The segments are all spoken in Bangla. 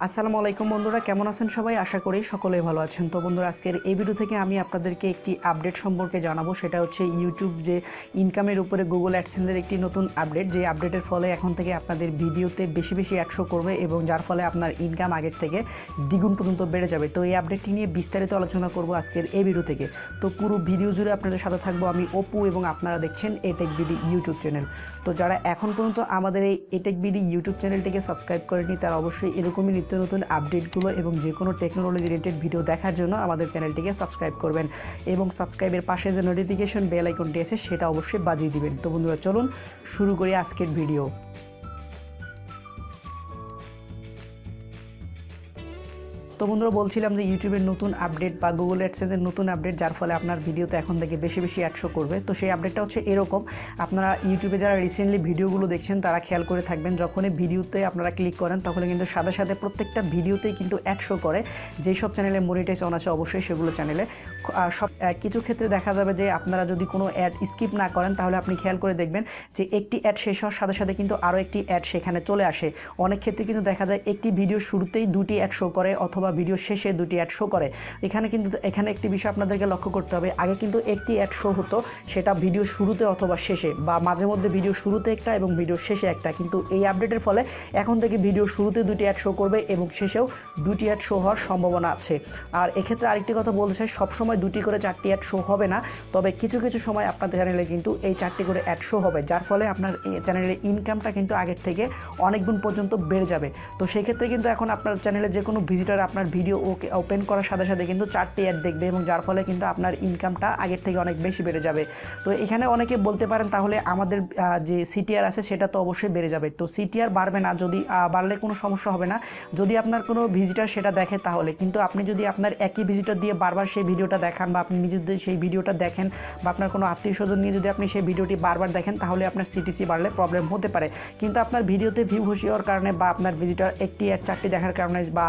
আসসালামু আলাইকুম বন্ধুরা, কেমন আছেন সবাই? আশা করি সকলেই ভালো আছেন। তো বন্ধুরা, আজকের এই ভিডিও থেকে আমি আপনাদেরকে একটি আপডেট সম্পর্কে জানাবো। সেটা হচ্ছে ইউটিউব যে ইনকামের উপরে গুগল অ্যাডসেন্সের একটি নতুন আপডেট, যে আপডেটের ফলে এখন থেকে আপনাদের ভিডিওতে বেশি বেশি অ্যাড শো করবে এবং যার ফলে আপনার ইনকাম আগের থেকে দ্বিগুণ পর্যন্ত বেড়ে যাবে। তো এই আপডেটটি নিয়ে বিস্তারিত আলোচনা করব আজকের এই ভিডিও থেকে। তো পুরো ভিডিও জুড়ে আপনাদের সাথে থাকবো আমি অপু, এবং আপনারা দেখছেন এটেক বিডি ইউটিউব চ্যানেল। তো যারা এখন পর্যন্ত আমাদের এই এটেক বিডি ইউটিউব চ্যানেলটিকে সাবস্ক্রাইব করেনি, তারা অবশ্যই এরকমই নিত্য নতুন আপডেটগুলো এবং যে কোনো টেকনোলজি রিলেটেড ভিডিও দেখার জন্য আমাদের চ্যানেলটিকে সাবস্ক্রাইব করবেন এবং সাবস্ক্রাইবের পাশে যে নোটিফিকেশন বেল আইকনটি আছে সেটা অবশ্যই বাজিয়ে দিবেন। তো বন্ধুরা, চলুন শুরু করি আজকের ভিডিও। তো বন্ধুরা, বলছিলাম যে ইউটিউবের নতুন আপডেট বা গুগল অ্যাডসেন্সের নতুন আপডেট, যার ফলে আপনার ভিডিওতে এখন থেকে বেশি বেশি অ্যাড শো করবে। তো সেই আপডেটটা হচ্ছে এরকম। আপনারা ইউটিউবে যারা রিসেন্টলি ভিডিওগুলো দেখছেন তারা খেয়াল করে থাকবেন, যখনই ভিডিওতে আপনারা ক্লিক করেন তখন কিন্তু সাথে সাথে প্রত্যেকটা ভিডিওতেই কিন্তু অ্যাড শো করে। যেই সব চ্যানেলে মনিটাইজ অন আছে অবশ্যই সেগুলো চ্যানেলে সব কিছু ক্ষেত্রে দেখা যাবে যে আপনারা যদি কোনো অ্যাড স্কিপ না করেন তাহলে আপনি খেয়াল করে দেখবেন যে একটি অ্যাড শেষ হওয়ার সাথে সাথে কিন্তু আরও একটি অ্যাড সেখানে চলে আসে। অনেক ক্ষেত্রে কিন্তু দেখা যায় একটি ভিডিও শুরুতেই দুটি অ্যাড শো করে অথবা ভিডিও শেষে দুটি অ্যাড শো করে। এখানে একটি বিষয় আপনাদেরকে লক্ষ্য করতে হবে, আগে কিন্তু একটি অ্যাড শো হতো, সেটা ভিডিও শুরুতে অথবা শেষে, বা মাঝে মধ্যে ভিডিও শুরুতে একটা এবং ভিডিও শেষে একটা। কিন্তু এই আপডেটের ফলে এখন থেকে ভিডিও শুরুতে দুটি অ্যাড শো করবে এবং শেষেও দুটি অ্যাড শো হওয়ার সম্ভাবনা আছে। আর এক্ষেত্রে আরেকটি কথা বলতে চাই, সবসময় দুটি করে চারটি অ্যাড শো হবে না, তবে কিছু কিছু সময় আপনাদের চ্যানেলে কিন্তু এই চারটি করে অ্যাড শো হবে, যার ফলে আপনার চ্যানেলের ইনকামটা কিন্তু আগের থেকে অনেক গুণ পর্যন্ত বেড়ে যাবে। তো সেক্ষেত্রে কিন্তু এখন আপনার চ্যানেলে যে কোনো ভিজিটর আপনার ভিডিও ওপেন করার সাথে সাথে কিন্তু চারটি অ্যাড দেখবে এবং যার ফলে কিন্তু আপনার ইনকামটা আগের থেকে অনেক বেশি বেড়ে যাবে। তো এখানে অনেকে বলতে পারেন তাহলে আমাদের যে সিটিআর আছে সেটা তো অবশ্যই বেড়ে যাবে। তো সিটিআর বাড়বে না, যদি বাড়লে কোনো সমস্যা হবে না যদি আপনার কোনো ভিজিটর সেটা দেখে তাহলে। কিন্তু আপনি যদি আপনার একই ভিজিটর দিয়ে বারবার সেই ভিডিওটা দেখান, বা আপনি নিজে যদি সেই ভিডিওটা দেখেন, বা আপনার কোনো আত্মীয় স্বজন নিয়ে যদি আপনি সেই ভিডিওটি বারবার দেখেন, তাহলে আপনার সিটিসি বাড়লে প্রবলেম হতে পারে। কিন্তু আপনার ভিডিওতে ভিউ ঘুষি হওয়ার কারণে, বা আপনার ভিজিটর একটি অ্যাড চারটি দেখার কারণে, বা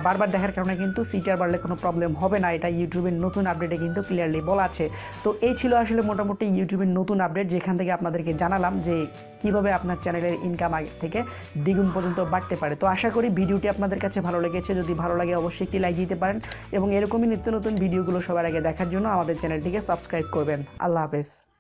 বারবার দেখার কারণে কিন্তু সিটিআর বাড়লে কোনো প্রবলেম হবে না। এটা ইউটিউবের নতুন আপডেটে কিন্তু ক্লিয়ারলি বলা আছে। তো এই ছিল আসলে মোটামুটি ইউটিউবের নতুন আপডেট, যেখান থেকে আপনাদেরকে জানালাম যে কীভাবে আপনার চ্যানেলের ইনকাম আগে থেকে দ্বিগুণ পর্যন্ত বাড়তে পারে। তো আশা করি ভিডিওটি আপনাদের কাছে ভালো লেগেছে। যদি ভালো লাগে অবশ্যই একটি লাইক দিতে পারেন এবং এরকমই নিত্য নতুন ভিডিওগুলো সবার আগে দেখার জন্য আমাদের চ্যানেলটিকে সাবস্ক্রাইব করবেন। আল্লাহ হাফেজ।